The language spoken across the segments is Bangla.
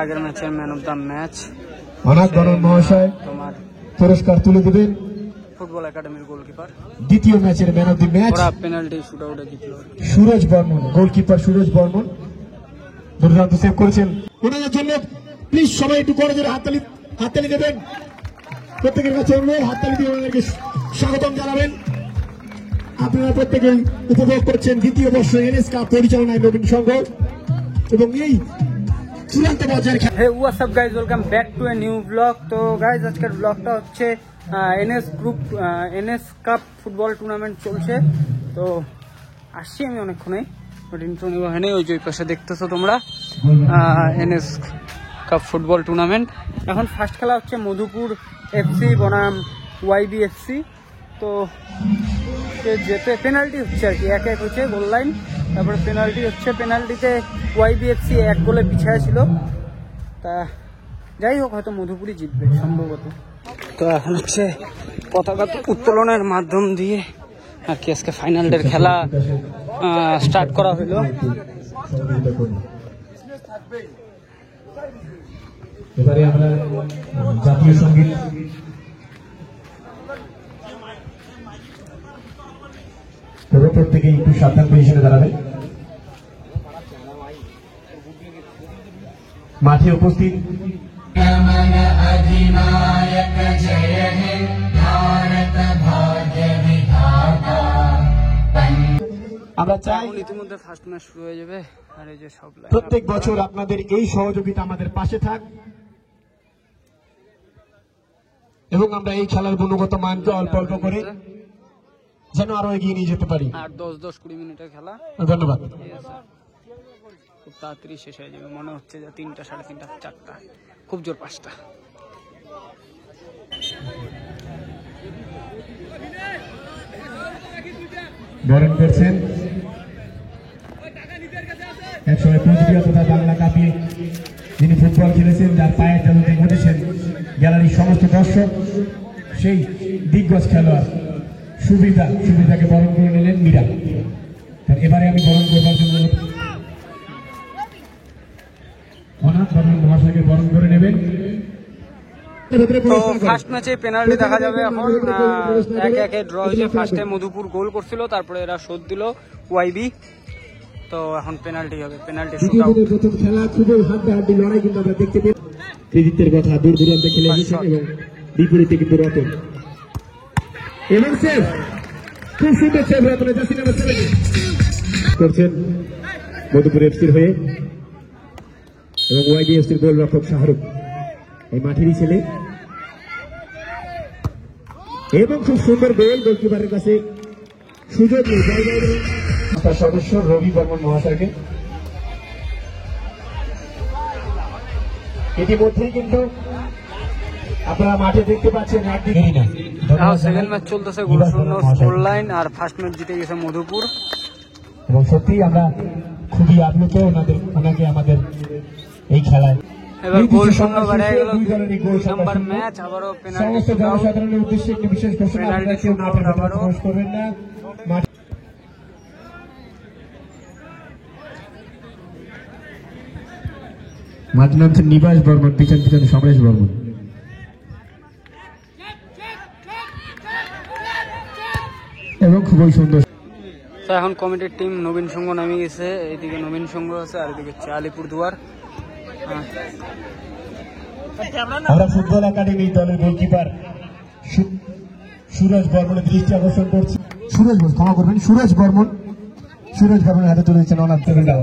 আগের ম্যাচের ম্যান অফ দ্য ম্যাচ অনাথ বরণ মহাশয় তোমার পুরস্কার তুলে দেবেন। ফুটবল একাডেমির গোলকিপার দ্বিতীয় ম্যাচের ম্যান অফ দি ম্যাচ ওরা পেনাল্টি শুট আউটে জিতলো। সুরজ বর্মন, গোলকিপার সুরজ বর্মন দুর্দান্ত সেভ করেছেন। ওনাদের জন্য প্লিজ সবাই একটু করে জোরে হাততালি দেবেন। প্রত্যেকের কাছে অনুরোধ হাততালি দিয়ে ওনাদেরকে স্বাগতম জানাবেন। আপনারা প্রত্যেকেই উপভোগ করছেন দ্বিতীয় বর্ষ এনএস কাপ পরিচালনায় নবীন সংঘ এবং এই চূড়ান্ত পর্যায়ের খেলা। Hey WhatsApp guys, welcome back to a new blog. তো গাইজ আজকের ব্লগটা হচ্ছে এনএস কাপ ফুটবল টুর্নামেন্ট চলছে। তো আসছি আমি অনেকক্ষণে, বাট ইন্ট্রো নেওয়া হয়নি। ওই যে পাশে দেখতেছো তোমরা এনএস কাপ ফুটবল টুর্নামেন্ট। এখন ফার্স্ট খেলা হচ্ছে মধুপুর এফসি বনাম ওয়াইবি এফসি। তো যেতে পেনাল্টি হচ্ছে আর কি, 1-1 হচ্ছে গোল লাইন, তারপরে পেনাল্টি হচ্ছে। পেনাল্টিতে ওয়াইবিএফসি 1 গোলে পিছায় ছিল। তা যাই হোক, হয়তো মধুপুরই জিতবে সম্ভবত। তো এখন হচ্ছে পতাকা উত্তোলনের মাধ্যম দিয়ে আর কি আজকে ফাইনালের খেলা স্টার্ট করা হলো। এবারে আমরা জাতীয় সঙ্গীত প্রত্যেকে একটু সাবধান পজিশনে দাঁড়াবেন। মাঠে উপস্থিত আমরা চাই ইতিমধ্যে ফার্স্ট ম্যাচ শুরু হয়ে যাবে। আর এই যে সব প্রত্যেক বছর আপনাদের এই সহযোগিতা আমাদের পাশে থাক এবং আমরা এই খেলার গুণগত মানকে অল্প অল্প করে যেন আরো এগিয়ে নিয়ে যেতে পারি। আর 10-20 মিনিটের খেলা। ধন্যবাদ। খুব তাড়াতাড়ি শেষ হয়ে যাবে মনে হচ্ছে, যে 3টা, 3:30, 4টা, খুব জোর 5টা। বরণ করছেন একসময় কুচবিহার তথা বাংলা কাপিয়ে যিনি ফুটবল খেলেছেন, যার পায়ের জাদুতে ঘটেছেন গ্যালারির সমস্ত দর্শক, সেই দিগ্গজ খেলোয়াড় সুবিধাকে বরণ করে নিলেন মীরা। এবারে আমি বরণ করবার জন্য অনাথ বরণ মহাশয়কে বরণ করে নেবেন। তো ফার্স্ট ম্যাচে পেনাল্টি দেখা যাবে এখন। 1-1 ড্র হয়েছে। ফার্স্টে মধুপুর গোল করছিল, তারপরে এরা শোধ দিল ওয়াইবি। তো এখন পেনাল্টি হবে, পেনাল্টি শুট আউট। প্রথম খেলা খুবই হাড্ডাহাড্ডি লড়াই কিন্তু আমরা দেখতে পেলাম। কৃতিত্বের কথা দূর দূরান্তে খেলে গেছেন এবং বিপরীতে কিন্তু রতন এবং সেভ, খুব সুন্দর সেভ রতনের জার্সি নাম্বার 7 করছেন মধুপুর এফসির হয়ে এবং ওয়াইডি এফসির গোলরক্ষক শাহরুখ এই মাঠেরই ছেলে এবং খুব সুন্দর গোল। গোলকিপারের কাছে সুযোগ নেই। তার সদস্য রবি বর্মন মহাশয়কে ইতিমধ্যেই কিন্তু আপনারা মাঠে দেখতে পাচ্ছেন একদিকে সেকেন্ড ম্যাচ চলতেছে, গোল শূন্য স্কোর লাইন। আর ফার্স্ট ম্যাচ জিতে গেছে মধুপুর এবং সত্যিই আমরা খুবই আপ্লুত ওনাকে আমাদের এই খেলায়। এবার গোল শূন্য বেড়ে গেল, 2 নম্বর ম্যাচ। আবারও পেনাল্টি শুট আউট। জনসাধারণের উদ্দেশ্যে একটি বিশেষ ঘোষণা, আপনারা কেউ মাঠের ভেতরে প্রবেশ করবেন না। মাঠে নামছেন নিবাস বর্মন, পিছন সমরেশ বর্মন। এবং খুবই সুন্দর। তো এখন কমিটির টিম নবীন সংঘ নামে গেছে। এইদিকে নবীন সংঘ আছে, আর এদিকে হচ্ছে আলিপুরদুয়ার। আমরা ফুটবল একাডেমি দলের গোলকিপার সুরজ বর্মনের দৃষ্টি আকর্ষণ করছি। ক্ষমা করবেন, সুরজ বর্মনের হাতে তুলে দিচ্ছেন অনাথ দেবেন্দ্র।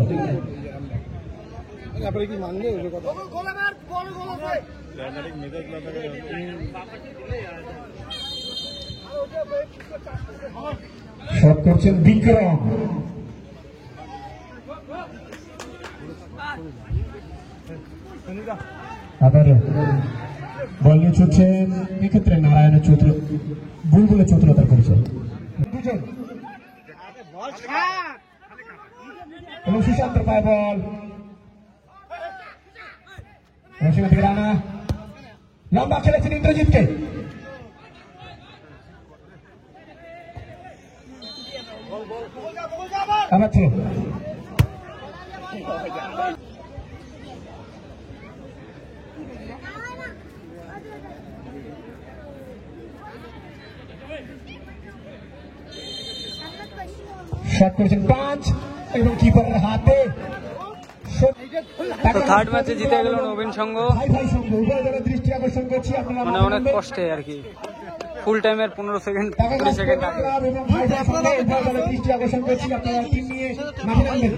শট করছেন বিক্রম। আবার বল নিয়ে ছুটছেন, এক্ষেত্রে নারায়ণের বুলবুলের চতুরতার পরিচয়। এবং সুশান্তের পায়ে বল, সেখান থেকে রানা লম্বা খেলেছেন ইন্দ্রজিৎকে। আবার ছিল শট করেছেন 5 এবং কিপারের হাতে। তো থার্ড ম্যাচে জিতে গেল নবীন সংঘ, ভাই ভাই সঙ্গে উভয় দলের দৃষ্টি আকর্ষণ করছি আপনারা মানে অনেক কষ্টে আর কি। ফুল টাইমের 15 সেকেন্ড 20 সেকেন্ড আগে এবং ভাই ভাই সঙ্গে উভয় দলের দৃষ্টি আকর্ষণ করছি আপনারা টিম নিয়ে মাঠে নামবেন।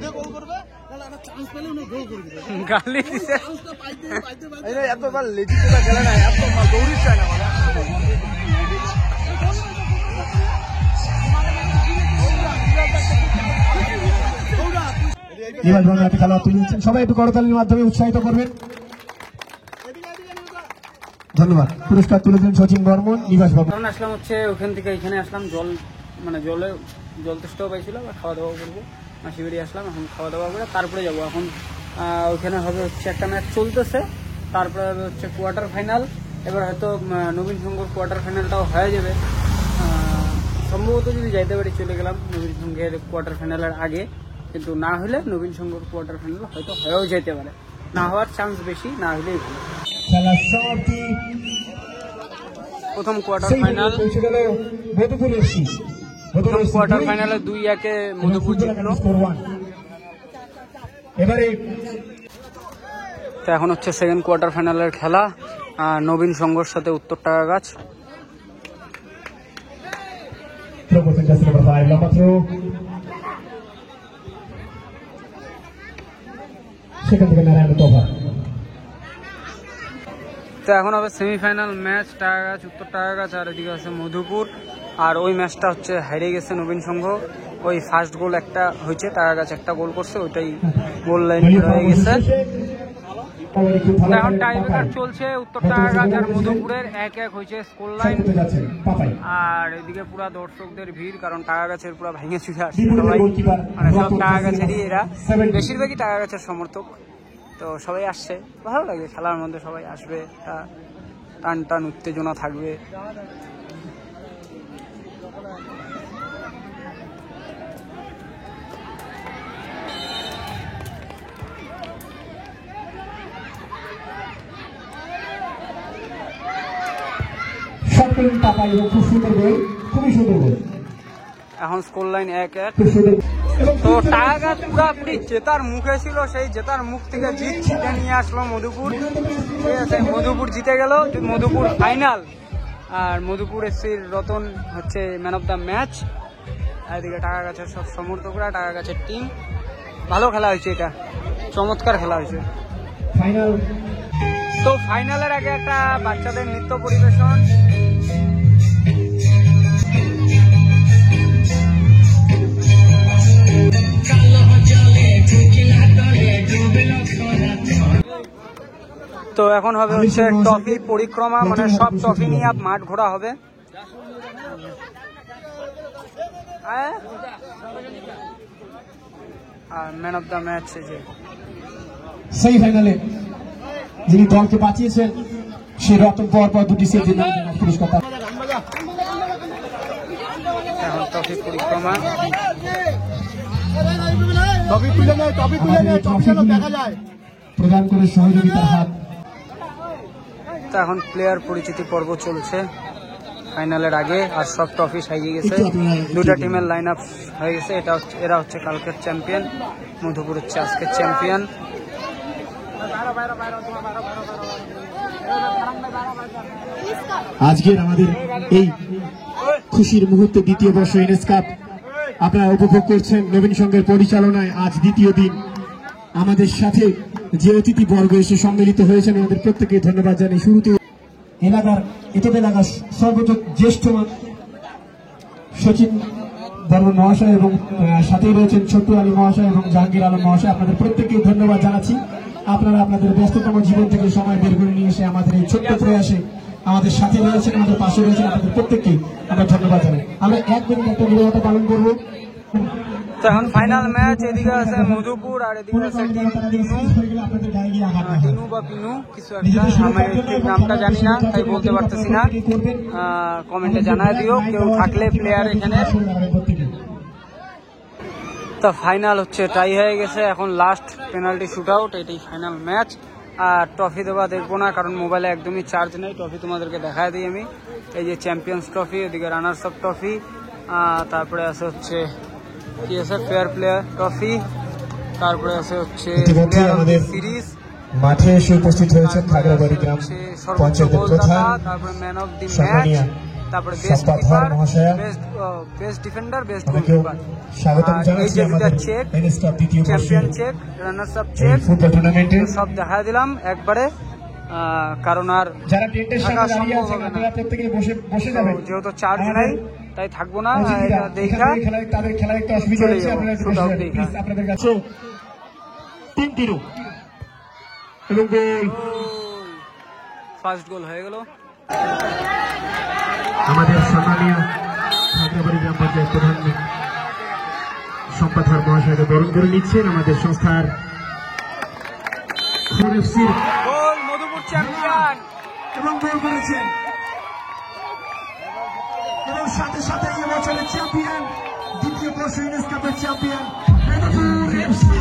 গালি দিছে এতবার লেজিটা খেলে না, এত দৌড়িস চায় না নিবাস বর্মন হাতে খেলা তুলে দিচ্ছেন, সবাই একটু করতালির মাধ্যমে উৎসাহিত করবেন। ধন্যবাদ। পুরস্কার তুলে দিলেন সচিন বর্মন, নিবাস বর্মন। কারণ আসলাম হচ্ছে ওখান থেকে এখানে আসলাম, জল তেষ্টাও পাইছিল, খাওয়া দাওয়া করবো, মাসি বেরিয়ে আসলাম, এখন খাওয়া দাওয়া করে তারপরে যাবো। এখন ওইখানে হবে হচ্ছে একটা ম্যাচ চলতেছে, তারপরে হবে হচ্ছে কোয়ার্টার ফাইনাল। এবার হয়তো নবীন সংঘর কোয়ার্টার ফাইনালটাও হয়ে যাবে সম্ভবত, যদি যাইতে পারি চলে গেলাম নবীন সংঘের কোয়ার্টার ফাইনালের আগে, কিন্তু না হলে নবীন সংঘর কোয়ার্টার ফাইনাল হয়তো হয়েও যেতে পারে, না হওয়ার চান্স বেশি, না হলেই ভালো। খেলা সমাপ্তি, প্রথম কোয়ার্টার ফাইনাল, পৌঁছে গেল মধুপুর এফসি। প্রথম কোয়ার্টার ফাইনালে 2-1 মধুপুর জিতলো। এবারে তো এখন হচ্ছে সেকেন্ড কোয়ার্টার ফাইনালের খেলা, নবীন সংঘর সাথে উত্তর টাকাগাছ। সেখান থেকে নারায়ণ তোফা। তো এখন হবে সেমিফাইনাল ম্যাচ, টাকাগাছ উত্তর টাকাগাছ, আর এদিকে আছে মধুপুর। আর ওই ম্যাচটা হচ্ছে হারে গেছে নবীন সংঘ, ওই ফার্স্ট গোল একটা হয়েছে, টাকাগাছ একটা গোল করছে, ওইটাই গোল লাইন হয়ে গেছে। এখন টাইব্রেকার চলছে, উত্তর টাকাগাছ আর মধুপুরের 1-1 হয়েছে স্কোর লাইন। আর এদিকে পুরা দর্শকদের ভিড়, কারণ টাকাগাছের পুরা ভেঙে চুরে আসছে সবাই, মানে সব টাকাগাছেরই, এরা বেশিরভাগই টাকাগাছের সমর্থক। তো সবাই আসছে, ভালো লাগে খেলার মধ্যে, সবাই আসবে, টান টান উত্তেজনা থাকবে। খুব সুন্দর গোল, খুবই সুন্দর গোল। এখন স্কোর লাইন 1-1। তো টাকাগাছ পুরাপুরি জেতার মুখে ছিল, সেই জেতার মুখ থেকে জিত ছিটে নিয়ে আসলো মধুপুর। ঠিক আছে, মধুপুর জিতে গেল, মধুপুর ফাইনাল। আর মধুপুর এসসির রতন হচ্ছে ম্যান অফ দ্য ম্যাচ। এদিকে টাকাগাছের সব সমর্থকরা, টাকাগাছের টিম, ভালো খেলা হয়েছে, এটা চমৎকার খেলা হয়েছে। তো ফাইনালের আগে একটা বাচ্চাদের নৃত্য পরিবেশন। তো এখন হবে হচ্ছে ট্রফি পরিক্রমা, মানে সব ট্রফি নিয়ে মাঠ ঘোরা হবে। আর ম্যান অফ দ্য ম্যাচ সেই ফাইনালে যিনি দলকে বাঁচিয়েছেন, সে রতন পর 2টি সেভ দিয়ে পুরস্কার। এখন ট্রফি পরিক্রমা, প্রদান করে সহযোগিতার হাত। তো এখন প্লেয়ার পরিচিতি পর্ব চলছে ফাইনালের আগে, আর সব ট্রফি সাজিয়ে গেছে, দুটা টিমের লাইন আপ হয়ে গেছে। এরা হচ্ছে কালকের চ্যাম্পিয়ন, মধুপুর হচ্ছে আজকের চ্যাম্পিয়ন। আজকের আমাদের এই খুশির মুহূর্তে দ্বিতীয় বর্ষ এনএস কাপ আপনারা উপভোগ করছেন নবীন সংঘের পরিচালনায়। আজ দ্বিতীয় দিন আমাদের সাথে যে অতিথি বর্গ এসে সম্মিলিত হয়েছেন, আমাদের প্রত্যেকে ধন্যবাদ জানাই। শুরুতে এলাকার সর্বোচ্চ জ্যেষ্ঠ সচিন বর্মন মহাশয় এবং সাথেই রয়েছেন ছোট্টু আলী মহাশয় এবং জাহাঙ্গীর আলম মহাশয়, আপনাদের প্রত্যেককে ধন্যবাদ জানাচ্ছি। আপনারা আপনাদের ব্যস্ততম জীবন থেকে সময় বের করে নিয়ে এসে আমাদের এই ছোট্ট প্রয়াসে আমাদের সাথে রয়েছেন, আমাদের পাশে রয়েছেন, আপনাদের প্রত্যেককে আমরা ধন্যবাদ জানাই। আমরা 1 মিনিট একটা নিরবতা পালন করবো। এখন ফাইনাল ম্যাচ, এদিকে আছে মধুপুর আর এদিকে আছে টিনু বা পিনু কিছু একটা, আমি ঠিক নামটা জানি না তাই বলতে পারতেছি না, কমেন্টে জানায় দিও কেউ থাকলে প্লেয়ার এখানে। তো ফাইনাল হচ্ছে টাই হয়ে গেছে, এখন লাস্ট পেনাল্টি শুট আউট, এটাই ফাইনাল ম্যাচ। আর ট্রফি দেওয়া দেখবো না, কারণ মোবাইলে একদমই চার্জ নেই। ট্রফি তোমাদেরকে দেখায় দিই আমি, এই যে চ্যাম্পিয়ন্স ট্রফি, এদিকে রানার্স আপ ট্রফি, তারপরে আছে হচ্ছে কি আছে ফেয়ার প্লেয়ার ট্রফি, তারপরে আছে হচ্ছে ইতিমধ্যে আমাদের সিরিজ, মাঠে এসে উপস্থিত হয়েছে খাগড়াবাড়ি গ্রাম পঞ্চায়েতের প্রধান তারপরে ম্যান অফ দি ম্যাচ, সম্মানীয় তারপরে বেস্ট সম্পাধর কিপার, মহাশয়া, বেস্ট ডিফেন্ডার, বেস্ট ওনাকেও গোলকিপার। স্বাগতম এই জানাচ্ছি যে আমাদের চেক, এনএস কাপ দ্বিতীয় বর্ষে চ্যাম্পিয়ন চেক, রানার্স আপ এই চেক, ফুটবল টুর্নামেন্টে। সব দেখা দিলাম একবারে, কারণ আর যারা টেন্টের সামনে থাকা দাঁড়িয়ে সম্ভব আছেন হবে না। আপনারা প্রত্যেকে বসে যাবেন। যেহেতু চার্জ নাই তাই থাকবো না, অতিথিরা, এটা দেখা এখানে খেলায় তাদের খেলায় একটু অসুবিধা চলে হচ্ছে, যাবো, আপনারা একটু শুধু বসে যাবেন। দেখা। প্লিজ আপনাদের কাছে 3-0 এবং গোল ফার্স্ট গোল হয়ে গেল। আমাদের সম্মানীয় খাগড়াবাড়ি গ্রাম পঞ্চায়েত প্রধান সম্পাধর মহাশয়কে বরণ করে নিচ্ছেন আমাদের সংস্থার এফসির গোল, মধুপুর চ্যাম্পিয়ন। এবং গোল করেছেন এবং সাথে সাথে এই বছরের চ্যাম্পিয়ন, দ্বিতীয় বর্ষ এনএস কাপের চ্যাম্পিয়ন মধুপুর এফসি।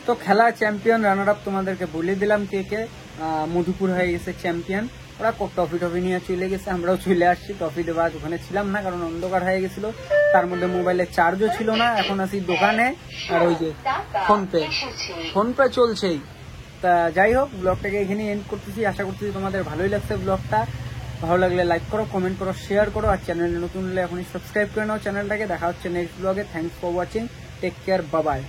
তো খেলা চ্যাম্পিয়ন রানার আপ তোমাদেরকে বলে দিলাম কে কে। মধুপুর হয়ে গেছে চ্যাম্পিয়ন, ওরা ট্রফি টফি নিয়ে চলে গেছে, আমরাও চলে আসছি। ট্রফি দেওয়ার ওখানে ছিলাম না কারণ অন্ধকার হয়ে গেছিল, তার মধ্যে মোবাইলে চার্জও ছিল না। এখন আছি দোকানে, আর ওই যে ফোনপে চলছেই। তা যাই হোক, ব্লগটাকে এখানে এন্ড করতেছি। আশা করতেছি তোমাদের ভালোই লাগছে ব্লগটা। ভালো লাগলে লাইক করো, কমেন্ট করো, শেয়ার করো, আর চ্যানেলে নতুন হলে এখনই সাবস্ক্রাইব করে নাও চ্যানেলটাকে। দেখা হচ্ছে নেক্সট ব্লগে। Thanks for watching, take care, bye by.